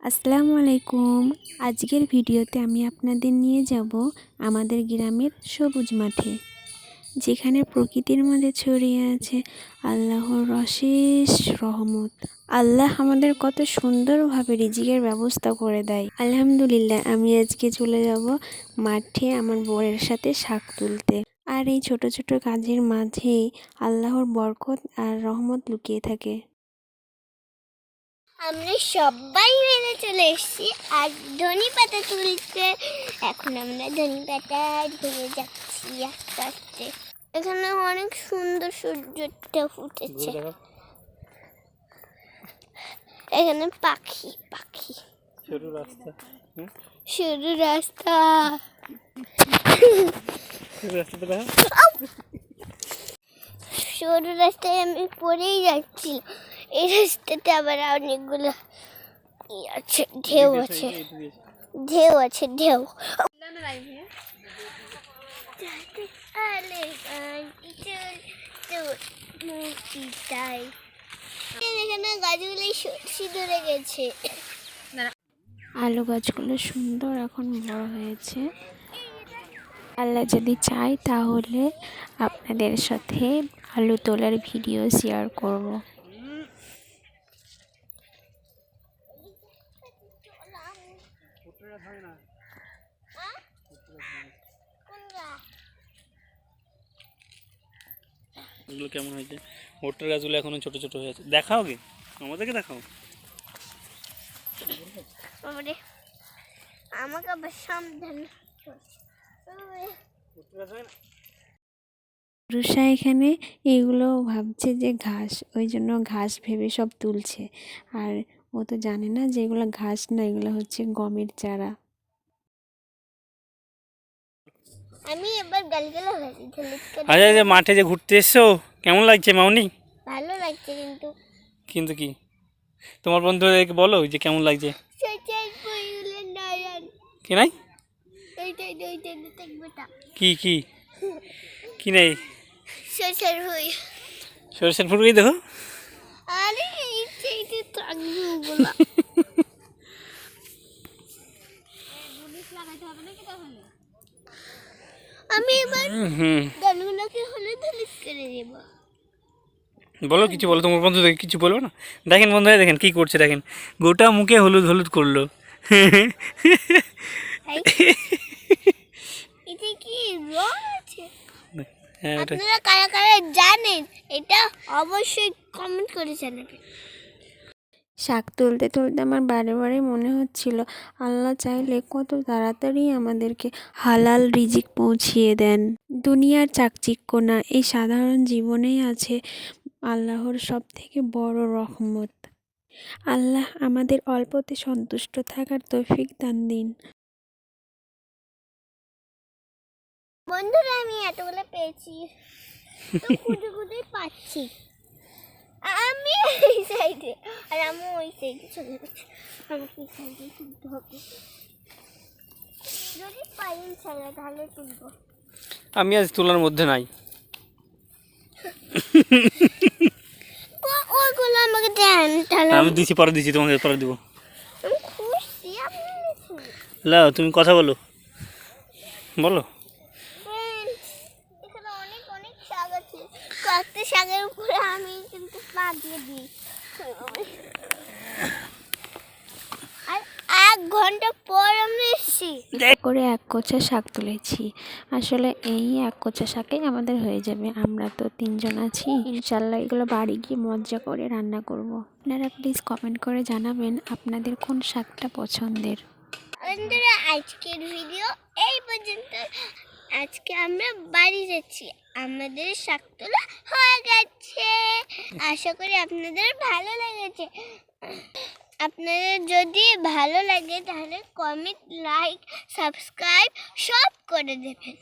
আসসালামু আলাইকুম। আজকের ভিডিওতে আমি আপনাদের নিয়ে যাব আমাদের গ্রামের সবুজ মাঠে, যেখানে প্রকৃতির মাঝে ছড়িয়ে আছে আল্লাহর অশেষ রহমত। আল্লাহ আমাদের কত সুন্দরভাবে রিজিকের ব্যবস্থা করে দেয়। আলহামদুলিল্লাহ, আমি আজকে চলে যাব মাঠে আমার বরের সাথে শাক তুলতে। আর এই ছোট ছোট কাজের মাঝেই আল্লাহর বরকত আর রহমত লুকিয়ে থাকে। আমরা সবাই মিলে চলে এসেছি আর ধনী পাতা তুলতে। এখন আমরা ধনী পাতা ধরে যাচ্ছি আস্তে আস্তে। এখানে অনেক সুন্দর সূর্যটা ফুটেছে। এখানে পাখি পাখি সরু রাস্তা সরু রাস্তা সরু রাস্তায় আমি পড়েই যাচ্ছি। এই রাস্তাতে আবার অনেকগুলো আছে, ঢেউ আছে, ঢেউ আছে, ঢেউ। এখানে গাছগুলো সর্ষে ধরে গেছে। আলু গাছগুলো সুন্দর এখন বড় হয়েছে। আল্লাহ যদি চাই তাহলে আপনাদের সাথে আলু তোলার ভিডিও শেয়ার করব। এগুলো কেমন হয়েছে? ভুট্টার গাছগুলো এখনো ছোট ছোট হয়ে আছে। দেখাও কি, আমাদেরকে দেখাও। আমাকে আবার সাবধান। রুষা এখানে এগুলো ভাবছে যে ঘাস, ওই জন্য ঘাস ভেবে সব তুলছে। আর ও তো জানে না যে এগুলো ঘাস না, এগুলো হচ্ছে গমের চারা। আমি এবার গালগালা ভাজি আচ্ছা, যে মাঠে যে ঘুরতে এসছো কেমন লাগছে মামনি? ভালো লাগছে। কিন্তু কিন্তু কি তোমার বন্ধুদেরকে বলো যে কেমন লাগছে? কি নাই কি কি কি নাই? সরষের ফুলগুলি দেখো। আমি এবার গানগুলোকে হলুদ হলুদ করে দেব। বলো, কিছু বলো, তোমার বন্ধুদেরকে কিছু বলবো না? দেখেন বন্ধুরা, দেখেন কি করছে, দেখেন গোটা মুখে হলুদ হলুদ করলো। এটা কি রং আছে? হ্যাঁ, আপনারা কারা কারা জানেন এটা অবশ্যই কমেন্ট করে জানাবেন। শাক তুলতে তুলতে আমার বারে বারে মনে হচ্ছিল, আল্লাহ চাইলে কত তাড়াতাড়ি আমাদেরকে হালাল রিজিক পৌঁছিয়ে দেন। দুনিয়ার চাকচিক্য না, এই সাধারণ জীবনেই আছে আল্লাহর সব থেকে বড় রহমত। আল্লাহ আমাদের অল্পতে সন্তুষ্ট থাকার তৌফিক দান দিন। বন্ধুরা, আমি এতগুলো পেয়েছি, তো খুঁজে খুঁজে পাচ্ছি। আমি এই সাইডে আর আমি ওই সাইডে চলে গেছি। আমাকে এই সাইডে তুলতে হবে। যদি পাই ইনশাল্লাহ তাহলে তুলবো। আমি আজ তোলার মধ্যে নাই। ওইগুলো আমাকে দেন তাহলে। আমি দিছি, পরে দিছি, তোমাকে পরে দিব। আমি খুশি আপনি লাও, তুমি কথা বলো, বলো। এখানে অনেক অনেক শাক আছে। কয়েকটা শাকের উপরে আমি কিন্তু পা দিয়ে দিই। আর 1 ঘন্টা পর আমরা এসেছি করে এক কোচা শাক তুলেছি। আসলে এই এক কোচা শাকেই আমাদের হয়ে যাবে। আমরা তো 3 জন আছি, ইনশাল্লাহ এগুলো বাড়ি গিয়ে মজা করে রান্না করব। আপনারা প্লিজ কমেন্ট করে জানাবেন আপনাদের কোন শাকটা পছন্দের। বন্ধুরা, আজকের ভিডিও এই পর্যন্ত। আজকে আমরা বাড়ি যাচ্ছি, আমাদের শাক তোলা হয়ে গেছে। আশা করি আপনাদের ভালো লেগেছে। আপনাদের যদি ভালো লাগে তাহলে কমেন্ট, লাইক, সাবস্ক্রাইব সব করে দেবেন।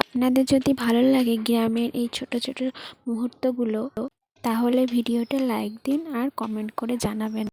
আপনাদের যদি ভালো লাগে গ্রামের এই ছোট ছোট মুহূর্তগুলো, তাহলে ভিডিওটা লাইক দিন আর কমেন্ট করে জানাবেন।